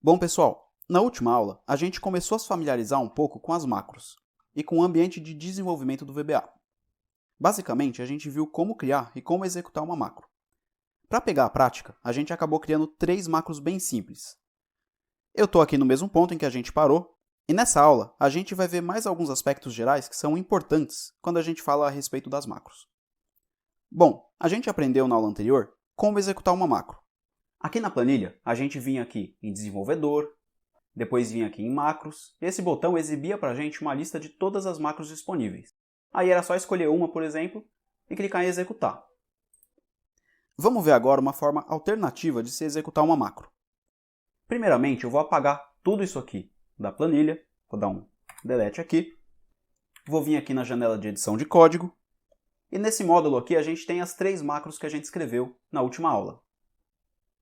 Bom, pessoal, na última aula, a gente começou a se familiarizar um pouco com as macros e com o ambiente de desenvolvimento do VBA. Basicamente, a gente viu como criar e como executar uma macro. Para pegar a prática, a gente acabou criando 3 macros bem simples. Eu estou aqui no mesmo ponto em que a gente parou, e nessa aula a gente vai ver mais alguns aspectos gerais que são importantes quando a gente fala a respeito das macros. Bom, a gente aprendeu na aula anterior como executar uma macro. Aqui na planilha, a gente vinha aqui em desenvolvedor, depois vinha aqui em macros, e esse botão exibia para a gente uma lista de todas as macros disponíveis. Aí era só escolher uma, por exemplo, e clicar em executar. Vamos ver agora uma forma alternativa de se executar uma macro. Primeiramente, eu vou apagar tudo isso aqui da planilha, vou dar um delete aqui, vou vir aqui na janela de edição de código, e nesse módulo aqui a gente tem as 3 macros que a gente escreveu na última aula.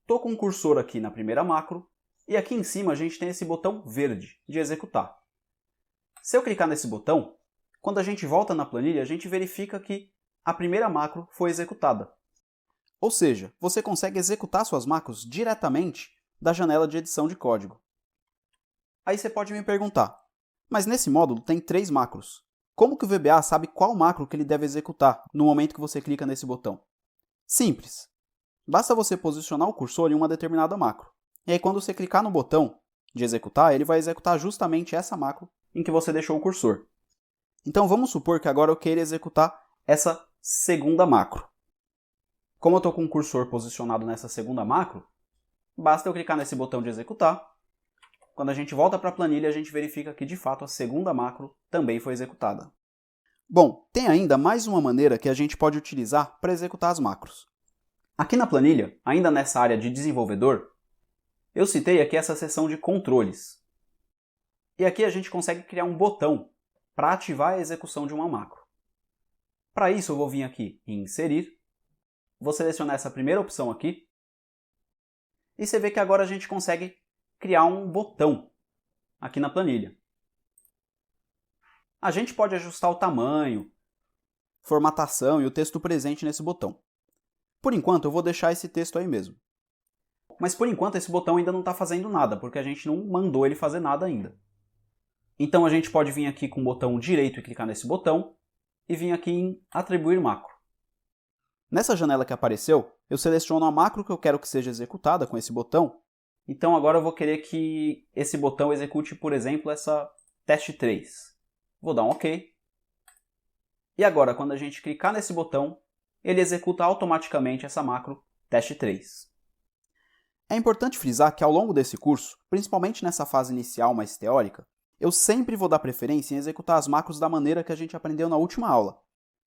Estou com um cursor aqui na primeira macro, e aqui em cima a gente tem esse botão verde de executar. Se eu clicar nesse botão, quando a gente volta na planilha, a gente verifica que a primeira macro foi executada. Ou seja, você consegue executar suas macros diretamente da janela de edição de código. Aí você pode me perguntar, mas nesse módulo tem 3 macros. Como que o VBA sabe qual macro que ele deve executar no momento que você clica nesse botão? Simples. Basta você posicionar o cursor em uma determinada macro. E aí quando você clicar no botão de executar, ele vai executar justamente essa macro em que você deixou o cursor. Então vamos supor que agora eu queira executar essa segunda macro. Como eu estou com o cursor posicionado nessa segunda macro, basta eu clicar nesse botão de executar. Quando a gente volta para a planilha, a gente verifica que de fato a segunda macro também foi executada. Bom, tem ainda mais uma maneira que a gente pode utilizar para executar as macros. Aqui na planilha, ainda nessa área de desenvolvedor, eu citei aqui essa seção de controles. E aqui a gente consegue criar um botão para ativar a execução de uma macro. Para isso eu vou vir aqui em inserir, vou selecionar essa primeira opção aqui, e você vê que agora a gente consegue criar um botão aqui na planilha. A gente pode ajustar o tamanho, formatação e o texto presente nesse botão. Por enquanto eu vou deixar esse texto aí mesmo. Mas por enquanto esse botão ainda não está fazendo nada, porque a gente não mandou ele fazer nada ainda. Então a gente pode vir aqui com o botão direito e clicar nesse botão, e vir aqui em atribuir macro. Nessa janela que apareceu, eu seleciono a macro que eu quero que seja executada com esse botão. Então agora eu vou querer que esse botão execute, por exemplo, essa teste 3. Vou dar um OK. E agora, quando a gente clicar nesse botão, ele executa automaticamente essa macro teste 3. É importante frisar que ao longo desse curso, principalmente nessa fase inicial mais teórica, eu sempre vou dar preferência em executar as macros da maneira que a gente aprendeu na última aula,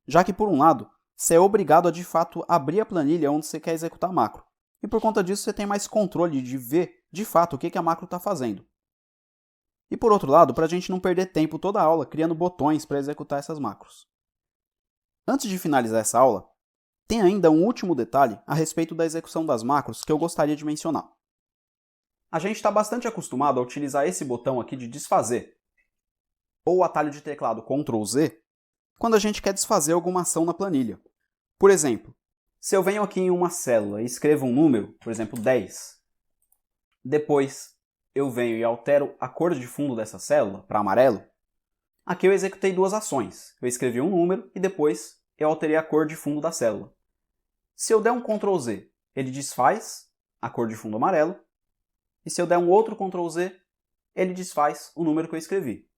já que, por um lado, você é obrigado a de fato abrir a planilha onde você quer executar a macro, e por conta disso você tem mais controle de ver de fato o que a macro está fazendo. E por outro lado, para a gente não perder tempo toda a aula criando botões para executar essas macros. Antes de finalizar essa aula, tem ainda um último detalhe a respeito da execução das macros que eu gostaria de mencionar. A gente está bastante acostumado a utilizar esse botão aqui de desfazer, ou o atalho de teclado Ctrl Z, quando a gente quer desfazer alguma ação na planilha. Por exemplo, se eu venho aqui em uma célula e escrevo um número, por exemplo 10, depois eu venho e altero a cor de fundo dessa célula para amarelo, aqui eu executei 2 ações. Eu escrevi um número e depois eu alterei a cor de fundo da célula. Se eu der um Ctrl Z, ele desfaz a cor de fundo amarelo, e se eu der um outro Ctrl Z, ele desfaz o número que eu escrevi.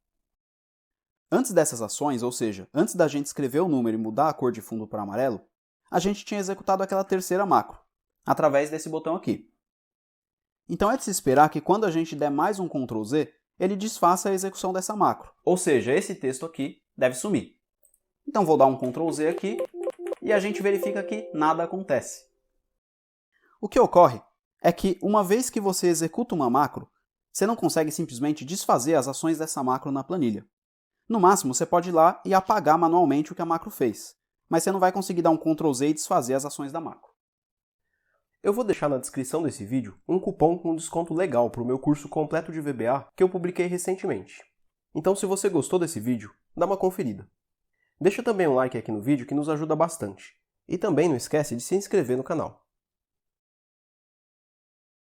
Antes dessas ações, ou seja, antes da gente escrever o número e mudar a cor de fundo para amarelo, a gente tinha executado aquela terceira macro, através desse botão aqui. Então é de se esperar que quando a gente der mais um Ctrl Z, ele desfaça a execução dessa macro, ou seja, esse texto aqui deve sumir. Então vou dar um Ctrl Z aqui, e a gente verifica que nada acontece. O que ocorre é que, uma vez que você executa uma macro, você não consegue simplesmente desfazer as ações dessa macro na planilha. No máximo, você pode ir lá e apagar manualmente o que a macro fez, mas você não vai conseguir dar um Ctrl Z e desfazer as ações da macro. Eu vou deixar na descrição desse vídeo um cupom com desconto legal para o meu curso completo de VBA que eu publiquei recentemente. Então, se você gostou desse vídeo, dá uma conferida. Deixa também um like aqui no vídeo que nos ajuda bastante. E também não esquece de se inscrever no canal.